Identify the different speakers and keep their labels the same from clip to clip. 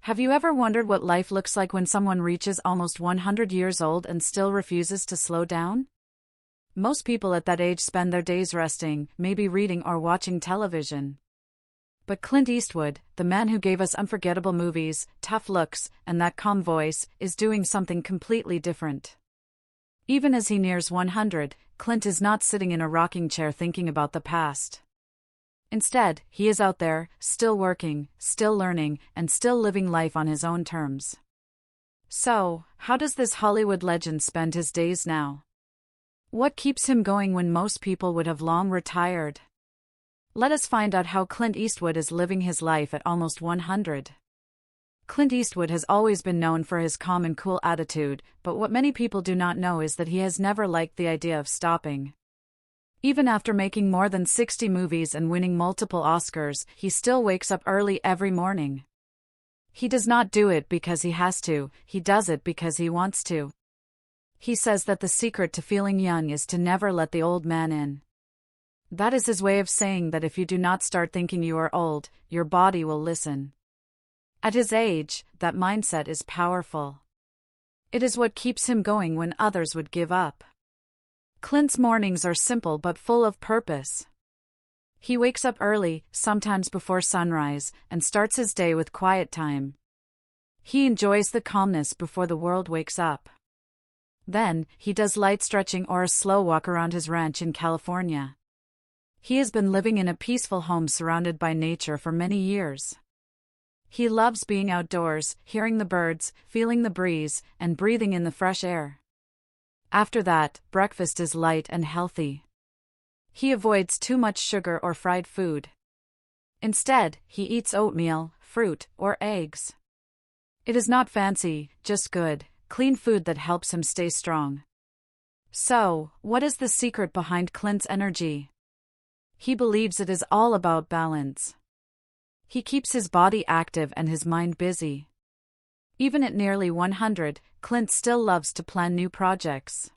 Speaker 1: Have you ever wondered what life looks like when someone reaches almost 100 years old and still refuses to slow down? Most people at that age spend their days resting, maybe reading or watching television. But Clint Eastwood, the man who gave us unforgettable movies, tough looks, and that calm voice, is doing something completely different. Even as he nears 100, Clint is not sitting in a rocking chair thinking about the past. Instead, he is out there, still working, still learning, and still living life on his own terms. So, how does this Hollywood legend spend his days now? What keeps him going when most people would have long retired? Let us find out how Clint Eastwood is living his life at almost 100. Clint Eastwood has always been known for his calm and cool attitude, but what many people do not know is that he has never liked the idea of stopping. Even after making more than 60 movies and winning multiple Oscars, he still wakes up early every morning. He does not do it because he has to, he does it because he wants to. He says that the secret to feeling young is to never let the old man in. That is his way of saying that if you do not start thinking you are old, your body will listen. At his age, that mindset is powerful. It is what keeps him going when others would give up. Clint's mornings are simple but full of purpose. He wakes up early, sometimes before sunrise, and starts his day with quiet time. He enjoys the calmness before the world wakes up. Then, he does light stretching or a slow walk around his ranch in California. He has been living in a peaceful home surrounded by nature for many years. He loves being outdoors, hearing the birds, feeling the breeze, and breathing in the fresh air. After that, breakfast is light and healthy. He avoids too much sugar or fried food. Instead, he eats oatmeal, fruit, or eggs. It is not fancy, just good, clean food that helps him stay strong. So, what is the secret behind Clint's energy? He believes it is all about balance. He keeps his body active and his mind busy. Even at nearly 100, Clint still loves to plan new projects.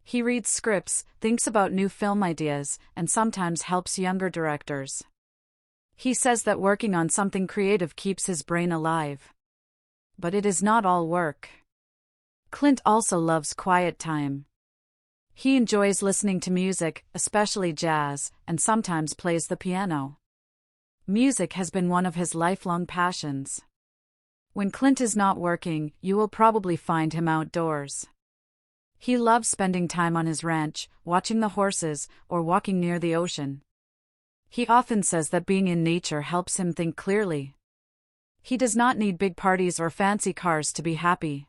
Speaker 1: He reads scripts, thinks about new film ideas, and sometimes helps younger directors. He says that working on something creative keeps his brain alive. But it is not all work. Clint also loves quiet time. He enjoys listening to music, especially jazz, and sometimes plays the piano. Music has been one of his lifelong passions. When Clint is not working, you will probably find him outdoors. He loves spending time on his ranch, watching the horses, or walking near the ocean. He often says that being in nature helps him think clearly. He does not need big parties or fancy cars to be happy.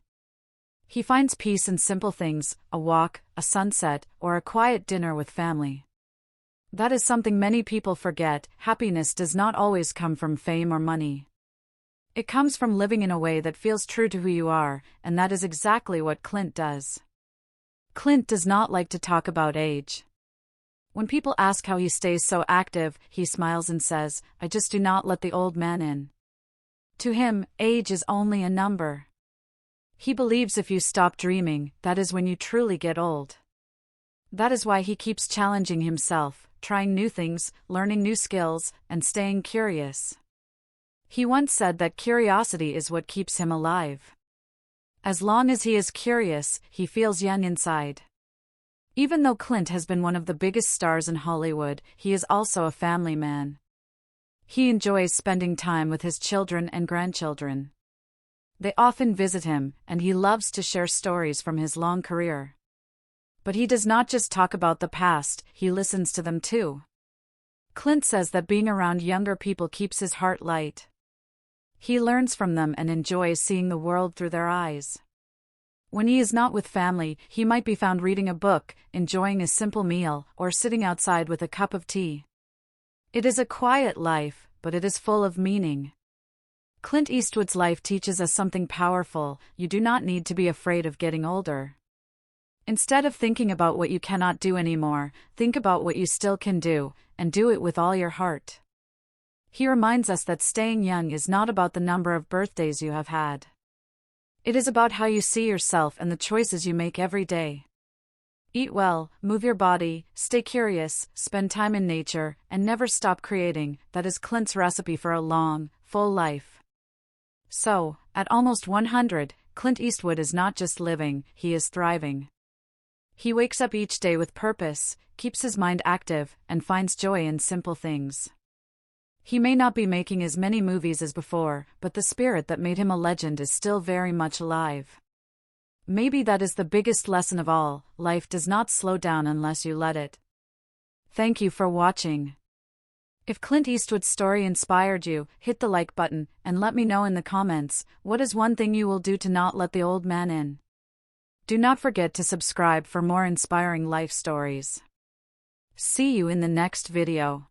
Speaker 1: He finds peace in simple things, a walk, a sunset, or a quiet dinner with family. That is something many people forget. Happiness does not always come from fame or money. It comes from living in a way that feels true to who you are, and that is exactly what Clint does. Clint does not like to talk about age. When people ask how he stays so active, he smiles and says, "I just do not let the old man in." To him, age is only a number. He believes if you stop dreaming, that is when you truly get old. That is why he keeps challenging himself, trying new things, learning new skills, and staying curious. He once said that curiosity is what keeps him alive. As long as he is curious, he feels young inside. Even though Clint has been one of the biggest stars in Hollywood, he is also a family man. He enjoys spending time with his children and grandchildren. They often visit him, and he loves to share stories from his long career. But he does not just talk about the past, he listens to them too. Clint says that being around younger people keeps his heart light. He learns from them and enjoys seeing the world through their eyes. When he is not with family, he might be found reading a book, enjoying a simple meal, or sitting outside with a cup of tea. It is a quiet life, but it is full of meaning. Clint Eastwood's life teaches us something powerful: you do not need to be afraid of getting older. Instead of thinking about what you cannot do anymore, think about what you still can do, and do it with all your heart. He reminds us that staying young is not about the number of birthdays you have had. It is about how you see yourself and the choices you make every day. Eat well, move your body, stay curious, spend time in nature, and never stop creating. That is Clint's recipe for a long, full life. So, at almost 100, Clint Eastwood is not just living, he is thriving. He wakes up each day with purpose, keeps his mind active, and finds joy in simple things. He may not be making as many movies as before, but the spirit that made him a legend is still very much alive. Maybe that is the biggest lesson of all: life does not slow down unless you let it. Thank you for watching. If Clint Eastwood's story inspired you, hit the like button, and let me know in the comments, what is one thing you will do to not let the old man in? Do not forget to subscribe for more inspiring life stories. See you in the next video.